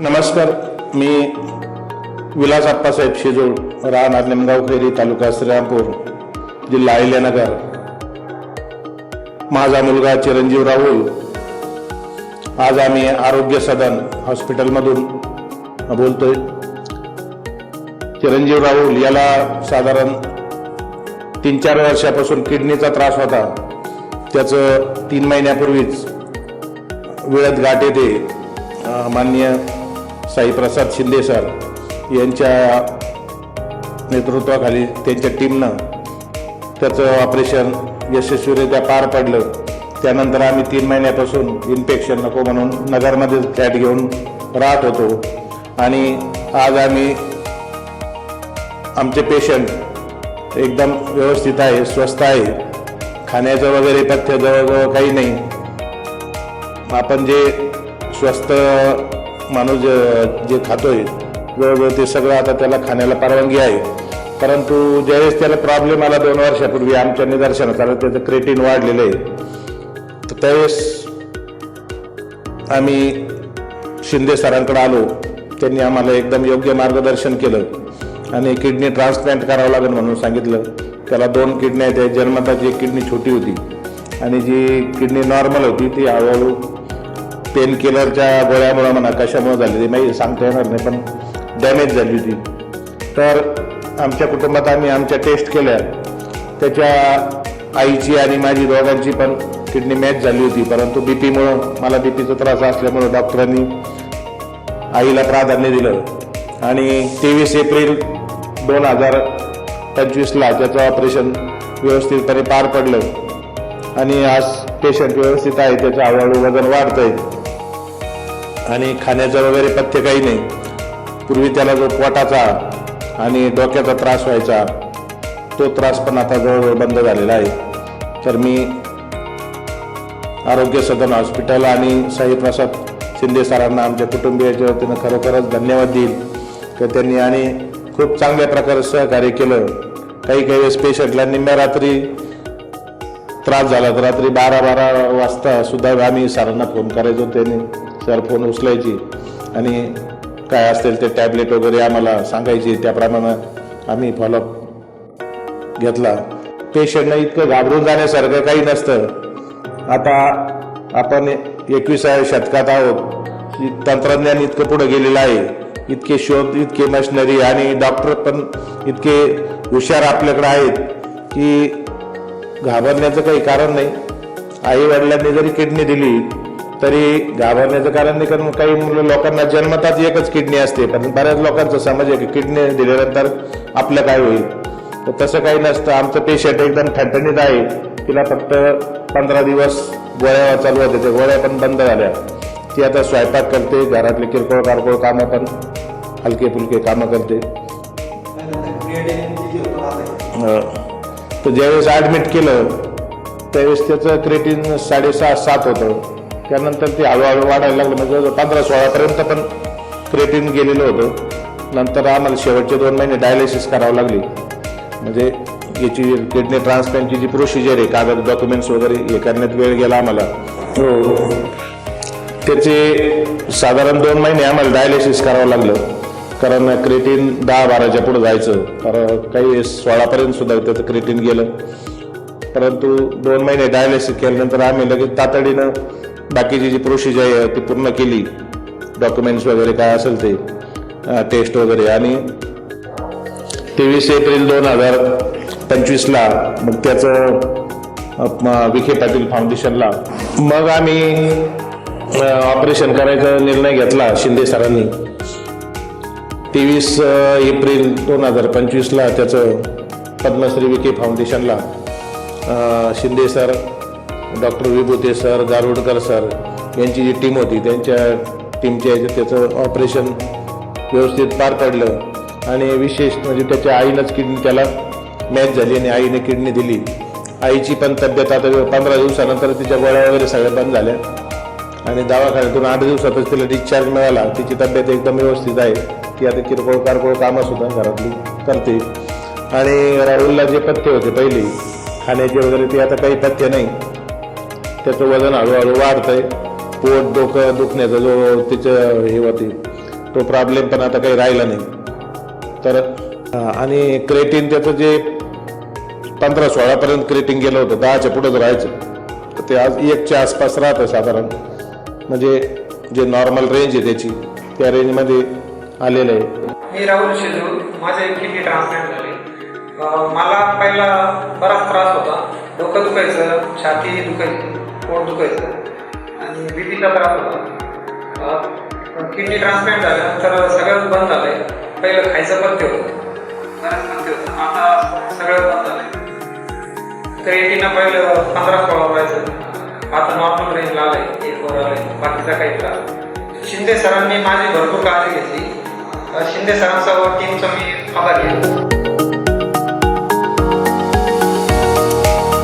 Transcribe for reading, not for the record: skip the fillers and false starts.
नमस्कार, मी विलास आप्पासाहेब शेजूळ, राहणार निमगाव खैरी, तालुका श्रीरामपूर, जिल्हा अहिल्यानगर. माझा मुलगा चिरंजीव राहुल. आज आम्ही आरोग्य सदन हॉस्पिटलमधून बोलतोय. चिरंजीव राहुल याला साधारण 3-4 वर्षापासून किडनीचा त्रास होता. त्याचं 3 महिन्यापूर्वीच वेळेत गाठ येते. माननीय साईप्रसाद शिंदे सर यांच्या नेतृत्वाखाली त्यांच्या टीमनं त्याचं ऑपरेशन यशस्वीरित्या पार पडलं. त्यानंतर आम्ही 3 महिन्यापासून इन्फेक्शन नको म्हणून नगरमध्ये फ्लॅट घेऊन राहत होतो. आणि आज आम्ही आमचे पेशंट एकदम व्यवस्थित आहे, स्वस्थ आहे. खाण्याचं वगैरे पथ्य जवळजवळ काही नाही. आपण जे स्वस्थ माणूस जे खातोय जवळजवळ ते सगळं आता त्याला खाण्याला परवानगी आहे. परंतु ज्यावेळेस त्याला प्रॉब्लेम आला 2 वर्षापूर्वी आमच्या निदर्शनास आलं, त्याचं क्रेटिन वाढलेलं आहे. तर त्यावेळेस आम्ही शिंदे सरांकडे आलो. त्यांनी आम्हाला एकदम योग्य मार्गदर्शन केलं आणि किडनी ट्रान्सप्लांट करावं लागेल म्हणून सांगितलं. त्याला 2 किडनी आहेत. जन्मताची एक किडनी छोटी होती आणि जी किडनी नॉर्मल होती ती हळूहळू पेन किलरच्या गोळ्यामुळे म्हणा कशामुळे झाली नाही सांगता येणार नाही, पण डॅमेज झाली होती. तर आमच्या कुटुंबात आम्ही आमच्या टेस्ट केल्या. त्याच्या आईची आणि माझी दोघांची पण किडनी मॅच झाली होती. परंतु बीपीमुळं, मला बीपीचा त्रास असल्यामुळं डॉक्टरांनी आईला प्राधान्य दिलं आणि 23 एप्रिल 2025ला त्याचं ऑपरेशन व्यवस्थितपणे पार पडलं आणि आज पेशंट व्यवस्थित आहे. त्याचं हळूहळू वजन वाढतंय आणि खाण्याचं वगैरे पथ्य काही नाही. पूर्वी त्याला जो पोटाचा आणि डोक्याचा त्रास व्हायचा तो त्रास पण आता जवळजवळ बंद झालेला आहे. तर मी आरोग्य सदन हॉस्पिटल आणि साईप्रसाद शिंदे सरांना आमच्या कुटुंबियाच्या वतीनं खरोखरच धन्यवाद देईल की त्यांनी आणि खूप चांगल्या प्रकारे सहकार्य केलं. काही वेळेस पेशंटला निम्म्या रात्री त्रास झाला तर रात्री 12 वाजता सुद्धा आम्ही सरांना फोन करायचो. त्यांनी सर फोन उचलायची आणि काय असतील ते टॅबलेट वगैरे आम्हाला सांगायची. त्याप्रमाणे आम्ही फॉलोअप घेतला. पेशंटला इतकं घाबरून जाण्यासारखं काही नसतं. आता आपण 21व्या शतकात आहोत. तंत्रज्ञान इतकं पुढे गेलेलं आहे. इतके शोध, इतके मशिनरी आणि डॉक्टर पण इतके हुशार आपल्याकडे आहेत की घाबरण्याचं काही कारण नाही. आई वडिलांनी जरी किडनी दिली तरी घाबरण्याचं कारण नाही, कारण काही लोकांना जन्मताच एकच किडनी असते. पण बऱ्याच लोकांचा समज आहे की किडनी दिल्यानंतर आपलं काय होईल. तर तसं काही नसतं. आमचं पेशंट एकदम ठणठणीत आहे. तिला फक्त 15 दिवस गोळ्या चालू होते, त्या गोळ्या पण बंद झाल्या. ती आता स्वयंपाक करते, घरातले किरकोळ कारकोळ कामं पण हलके फुलके कामं करते. तर ज्यावेळेस ॲडमिट केलं त्यावेळेस त्याचं क्रेटिन 6.5-7 होतं. त्यानंतर ते हळूहळू वाढायला लागलं. म्हणजे 15-16 पण क्रेटिन गेलेलं होतं. नंतर आम्हाला शेवटचे 2 महिने डायलिसिस करावं लागली. म्हणजे याची किडनी ट्रान्सप्लांटची जी प्रोसिजर आहे, कागद डॉक्युमेंट्स वगैरे हे करण्यात वेळ गेला आम्हाला. त्याचे साधारण 2 महिने आम्हाला डायलिसिस करावं लागलं, कारण क्रेटिन 10-12च्या पुढे जायचं. तर काही 16 सुद्धा त्याचं क्रेटिन गेलं. परंतु 2 महिने डायलिसिस केल्यानंतर आम्ही लगेच तातडीनं बाकीची जी प्रोसिजर आहे ती पूर्ण केली. डॉक्युमेंट्स वगैरे काय असेल ते टेस्ट वगैरे. आणि 23 एप्रिल 2025ला मग त्याचं विखे पाटील फाउंडेशनला मग आम्ही ऑपरेशन करायचा निर्णय घेतला शिंदे सरांनी. 23 एप्रिल 2025ला त्याचं पद्मश्री विखे फाउंडेशनला Shinde sir, doctor Vibhute sir, Garudkar sir यांची जी टीम होती त्यांच्या टीमच्या ह्याच्यात त्याचं ऑपरेशन व्यवस्थित पार पडलं. आणि विशेष म्हणजे त्याच्या आईनंच किडनी त्याला मॅच झाली आणि आईने किडनी दिली. आईची पण तब्येत आता 15 दिवसानंतर तिच्या गोळ्या वगैरे सगळ्या बंद झाल्या आणि दवाखान्यातून 8 दिवसातच तिला डिस्चार्ज मिळाला. तिची तब्येत एकदम व्यवस्थित आहे. ती आता किरकोळ कारकोळ कामंसुद्धा घरातली करते. आणि राहुलला जे पथ्य होते पहिली खाण्याचे वगैरे ते आता काही पथ्य नाही. त्याचं वजन हळूहळू वाढतंय. पोट डोकं दुखण्याचा जो तिचं हे होती तो प्रॉब्लेम पण आता काही राहिला नाही. तर आणि क्रेटिन त्याचं जे 15-16 क्रेटिन गेलं होतं, 10च्या पुढेच राहायचं, तर ते आज 1च्या आसपास राहतं साधारण. म्हणजे जे नॉर्मल रेंज आहे त्याची, त्या रेंजमध्ये आलेलं आहे. मी राहुल शेजूळ, माझे किडनी ट्रान्सप्लांट झाले. मला पहिला बराच त्रास होता, डोकं दुखायचं, छाती दुखायची, पोट दुखायचं आणि बीपीचा त्रास होता. किडनी ट्रान्सप्लांट झाल्यानंतर सगळं बंद झालंय. पहिलं खायचं पथ्य होतं, बरंच पथ्य होतं, आता सगळं बंद झालंय. क्रिएटिन पहिलं 15-16 व्हायचं, आता नॉर्मल रेंजला आलंय, 1 वर आलंय, बाकीचा काही त्रास. शिंदे सरांनी माझी भरपूर काळजी घेतली. शिंदे सरांसह टीमचा मी आभारी आहे.